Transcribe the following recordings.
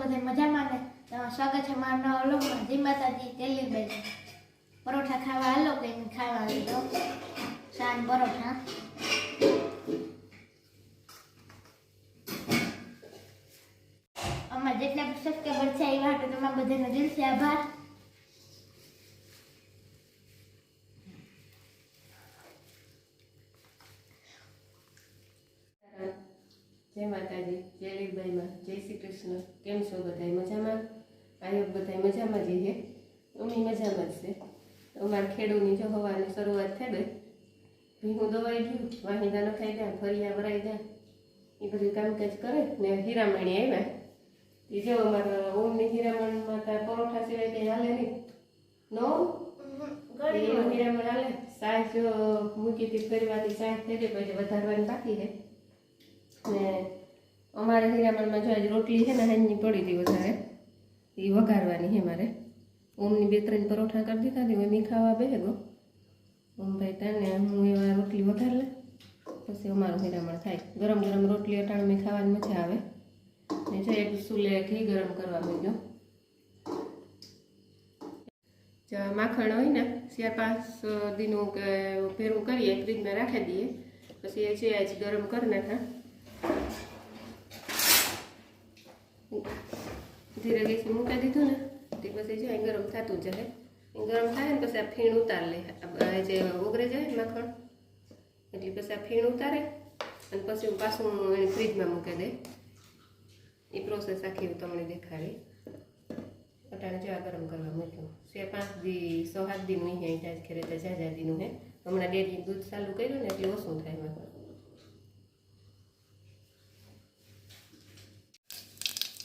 બધા મજામાં ને? સ્વાગત છે મારા નવા વ્લોગમાં. જય માતાજી. તેલીબેન પરોઠા ખાવા હાલો કે ખાવા લીધો શાન પરોઠા. અમારા જેટલા સબસ્ક્રાઈબર છે એ માટે તમારા બધાનો દિલથી આભાર. જય માતાજી, જય લીલબાઈમાં, જય શ્રી કૃષ્ણ. કેમ છો બધા? મજામાં? આયો બધા મજામાં જ છે. અમે મજામાં જ છે. અમારા ખેડૂની જો હવાની શરૂઆત થઈ ગઈ. ભીનું દવાઈ ગયું, વાહિંદા નખાઈ ગયા, ફરિયા ભરાઈ ગયા, એ બધું કામકાજ કરે ને હીરામણી આવ્યા. એ જો અમારા ઓમની હીરામણમાં ત્યાં પરોઠા સિવાય કંઈ હાલે નહીં. નો હીરામણ હાલે. સાસ જો મૂકી હતી ફેરવાથી સાસ થઈ ગઈ, પછી વધારવાની બાકી છે. ને અમારા હીરામણમાં જો આજ રોટલી છે ને હાંજની પડી હતી વધારે, એ વઘારવાની છે મારે. ઓમની 2-3 પરોઠા કરી દીધા હતી, એમ ખાવા બેસે ગયો ઓમભાઈ તને. હું એવા રોટલી વઘાર લે પછી અમારું હીરામણ થાય. ગરમ ગરમ રોટલી અટાણું ખાવાની મજા આવે. ને જો એક સુલે ઘી ગરમ કરવા માંડ્યો. માખણ હોય ને 4-5 દિનું કે ભેરું કરીએ, ફ્રીજમાં રાખી દઈએ, પછી એ છે આજ ગરમ કરી નાખા. ધીરે ગેસ મૂકી દીધું ને તે પછી છે ગરમ થતું જાય. ગરમ થાય ને પછી આ ફીણ ઉતાર લે, જે ઓગરે જાય માખણ એટલે પછી આ ફીણ ઉતારે અને પછી પાછું એને ફ્રીજમાં મૂકી દે. એ પ્રોસેસ આખી તમને દેખાડી. અટાણે જેવા ગરમ કરવા મૂક્યું. 5 દી 6-7 દીનું અહીં ત્યાં જ ખેરે તો જાજા દીનું હે. હમણાં ડેરી દૂધ ચાલુ કર્યું ને એટલે ઓછું થાય માખણ.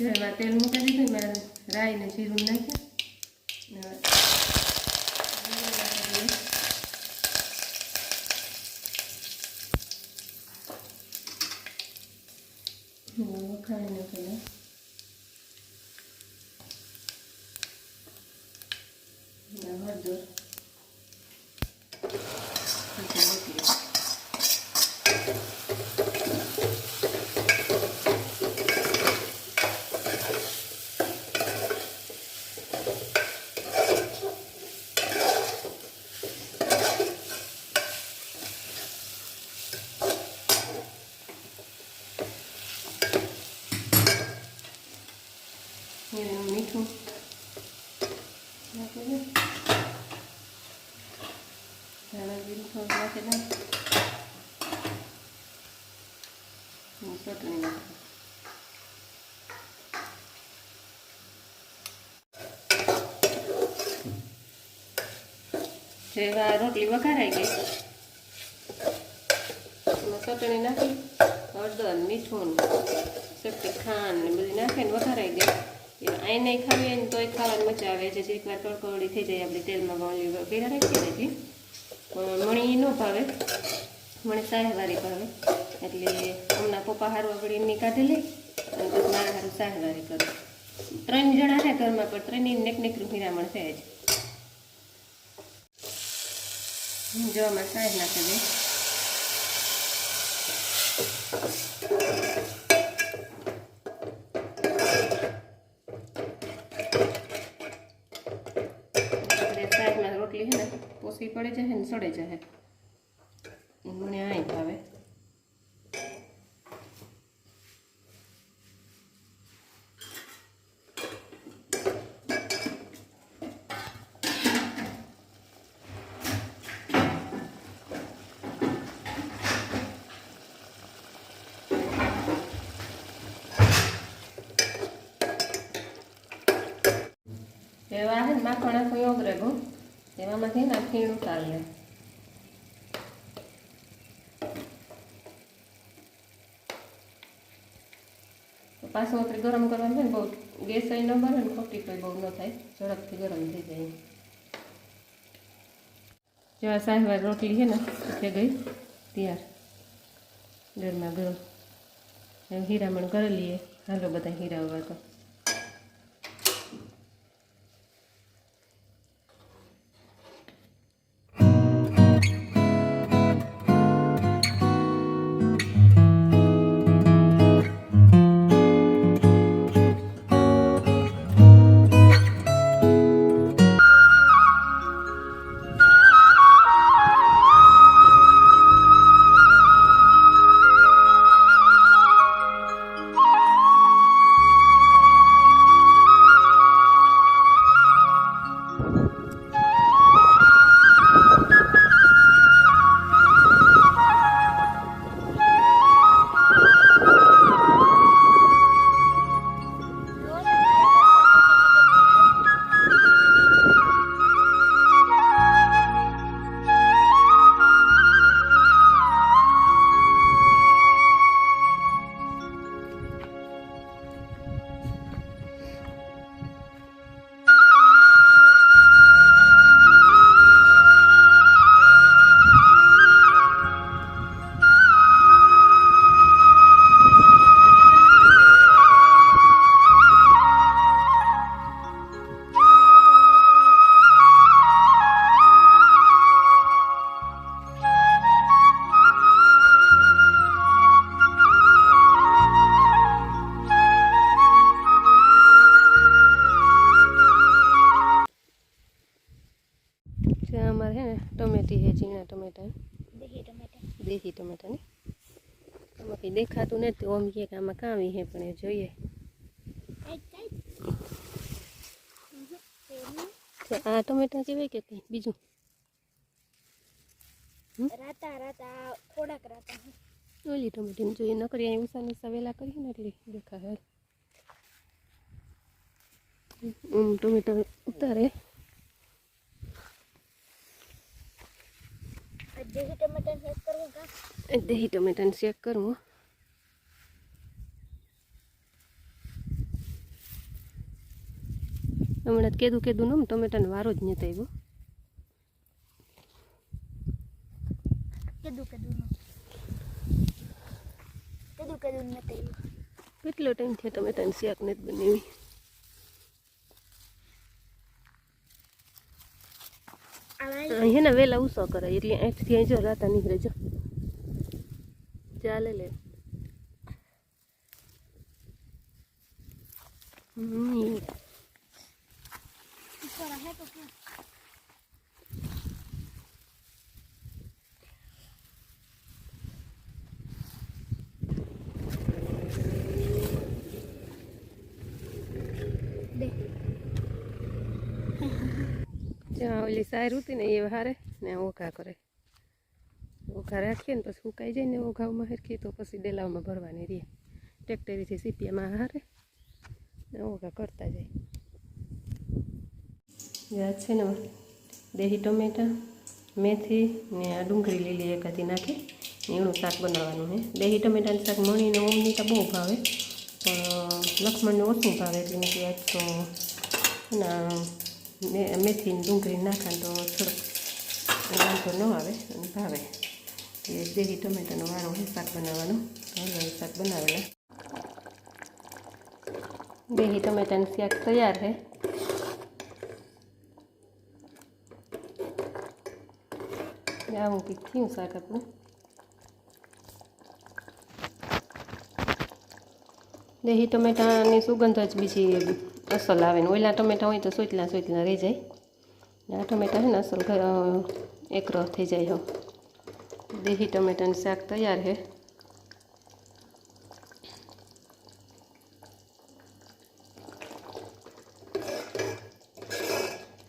એમાં તેલ મૂકી દીધું, એમાં રાઈ ને જીરું નાખ્યા. વખાણી નાખેલા. હળદર મીઠું નાખી દે. ધાણા જીરું થોડું નાખી દે. ચટણી નાખી. જેવા રોટલી વઘારાઈ ગઈ એમાં ચટણી નાખી, હળદર, મીઠું, ચપટી ખાંડ ને બધી નાખીને વઘારાઈ ગઈ. અહીં નહીં ખાવી ને તોય ખાવાની મજા આવે છે. એકવાર કડકડી થઈ જાય આપણે તેલમાં વાળી ભેગા રાખી દીધી. પણ મણી ન ભાવે, મણી સાહેવારી ભાવે. એટલે હમણાં પપ્પા હારું આપણે એમની કાઢી લઈ અને પછી મારા હારું સાહેવારી કરું. 3 જણા છે ઘરમાં, પણ 3 નેકનું હીરામણ છે જ. જો આમાં સાહેબ નાખી દે. રોટલી છે ને પોસી પડે છે ને સડે જાય, મને આ ભાવે. એવા છે ને માખણ આખું ઓગરે ગયું, એમાંથી ને ફીણ ઉતાર લે. પાછું આપણે ગરમ કરવાનું છે ને બહુ ગેસ ન બને ને ખોટી કોઈ બહુ ન થાય, ઝડપથી ગરમ થઈ જાય. જેવા સાહેબ રોટલી છે ને થઈ ગઈ તૈયાર, ગરમા ગરમ. એમ હીરામણ કરી લઈએ. હાલો બધા હીરાવવા તો. દેશી ટમેટા ને આમાં કંઈ દેખાતું નથી. ઓમ કે આમાં કાવી હે પણ એ જોઈએ. આ ટમેટા જેવાય કે કંઈ બીજું? થોડાક રાતા ઓલી ટમેટીને જોઈએ. નકરી અહીં ઉષા વેલા કરીએ ને એટલે દેખાય. ટમેટા ઉતારે. દેશી ટમેટાને શેક કરવું. હમણાં કેદું ને ટમેટાનો વારો જ નથી આવ્યો. કેટલો ટાઈમ થયો ટમેટાની શેક નથી બનાવી. અહીંયા વેલા ઉસો કરે એટલે અહીંથી અહીં જો રાતા નીકળે જો ચાલે લે. જ્યાં ઓલી સાર હતી ને એ હારે ને ઓઘા કરે. ઓઘા રાખીએ ને પછી સુકાઈ જાય ને ઓઘાવમાં હરખી તો પછી ડેલાવમાં ભરવાની રહે. ટ્રેક્ટરીથી સીપિયામાં હારે ને ઓઘા કરતા જાય. આ છે ને દેશી ટમેટા, મેથી ને આ ડુંગળી લીલી એકાદી નાખી એનું શાક બનાવવાનું છે. દેશી ટમેટાનું શાક મણીને ઓમની તો બહુ ભાવે પણ લક્ષ્મણને ઓછું ભાવે એટલે નથી આજ તો મેથીની ડુંગળી નાખે તો થોડોક વાંધો ન આવે અને ભાવે. એ દેશી ટમેટાનો વારો છે શાક બનાવવાનો. હલવાનું શાક બનાવેલા. દેશી ટમેટાનું શાક તૈયાર છે. આવું કંઈક થયું શાક આપણું. દેશી ટમેટાની સુગંધ જ બીજી અસલ આવે ને ઓલા ટમેટા હોય તો સોચલા રહી જાય. આ ટમેટા છે ને અસલ એક રસ થઈ જાય. હો દેશી ટમેટાનું શાક તૈયાર છે.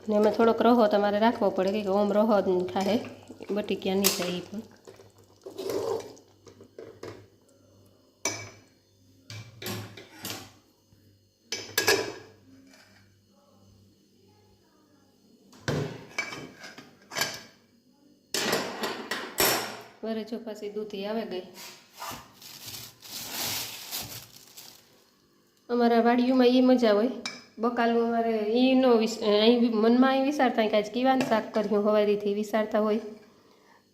ને એમાં થોડોક રહો તમારે રાખવો પડે કે ઓમ રહો ખાહે બટીક્યા નહીં થાય એ પણ. વરે જો પાછી દૂધી આવે ગઈ. અમારા વાડીઓમાં એ મજા હોય. બકાલું અમારે એનો અહીં મનમાં અહીં વિચારતા કે આજ કીવાનું શાક કર્યું હવારીથી વિચારતા હોય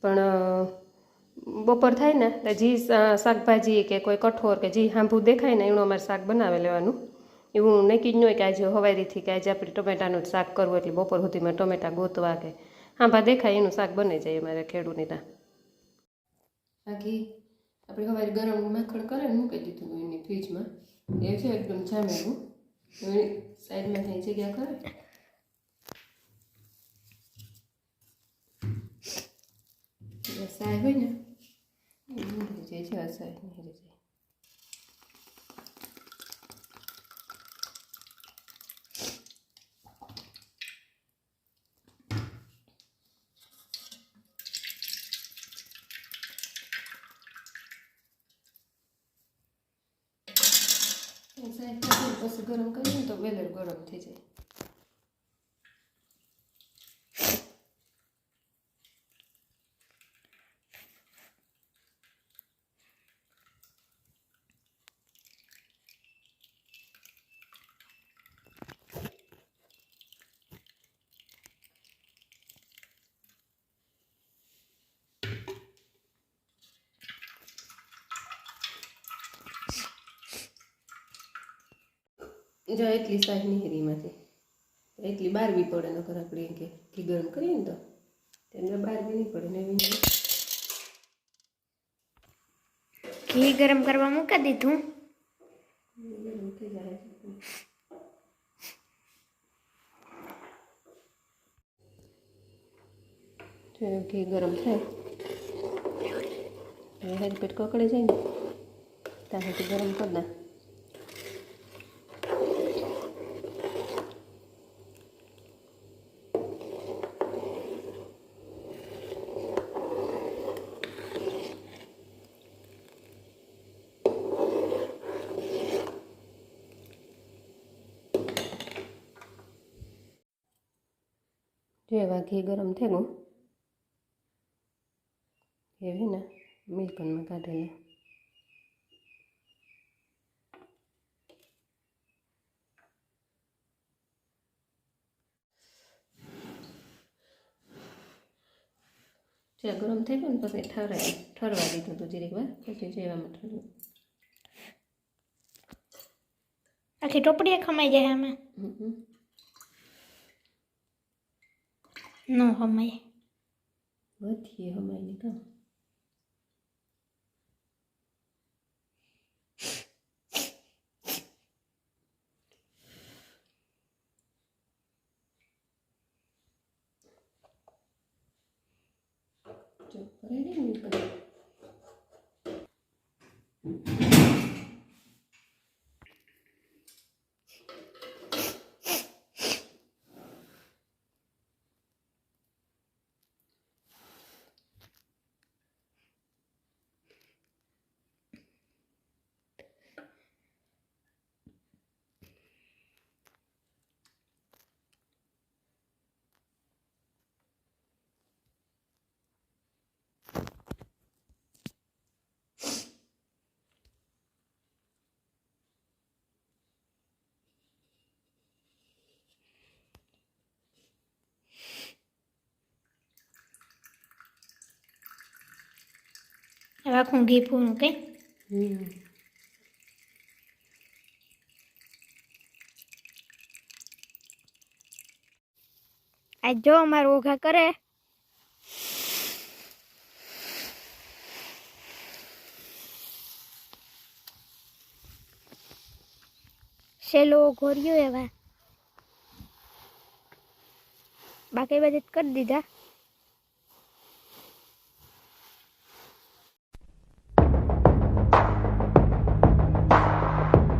પણ બપોર થાય ને તો જે શાકભાજી કે કોઈ કઠોર કે જે હાંભું દેખાય ને એનું અમારે શાક બનાવી લેવાનું. એવું નક્કી જ ન હોય કે આજે હવારીથી કે આજે આપણે ટમેટાનું જ શાક કરવું એટલે બપોર સુધીમાં ટમેટા ગોતવા કે હાંભા દેખાય એનું શાક બની જાય અમારે ખેડૂતની ત્યાં. બાકી આપણે હવારે ગરમ માખણ કરે ને મૂકી દીધું એની ફ્રીજમાં એ છે એકદમ જામેલું. સાઈડમાં થઈ જગ્યા કરે સાય હોય ને જે છે આ સાય નીકળી જાય. પછી ગરમ કરીએ તો વેલર ગરમ થઈ જાય. જો એટલી શાક નીકળીમાંથી એટલી બારવી પડે નકર આપણે કે ઘી ગરમ કરીએ ને તો તેને બારવી નહીં પડે ને એવી ઘી ગરમ કરવા મૂકી દીધું. ગરમ થઈ જાય. ઘી ગરમ થાય હવે હારી પેટ કકડે જાય ને ત્યાં સુધી ગરમ કરી દે. જેવા ઘી ગરમ થઈ ગયું એવી ને મિલ્કનમાં કાઢેલા. જે ગરમ થઈ ગયું ને પછી ઠરવા દીધું હતું જીરીક વાર, પછી જેવામાં ઠર્યું. આખી ટોપડી ખમાઈ જાય આમાં નો ખમાય વધીએ હમાય નહીં કામ. જો રેડી નહીં કરે. આખું ઘી પૂરું કઈ આજ જો અમારું ઓઘા કરે સેલો ઘોર્યો એવા બાકી બધે કરી દીધા.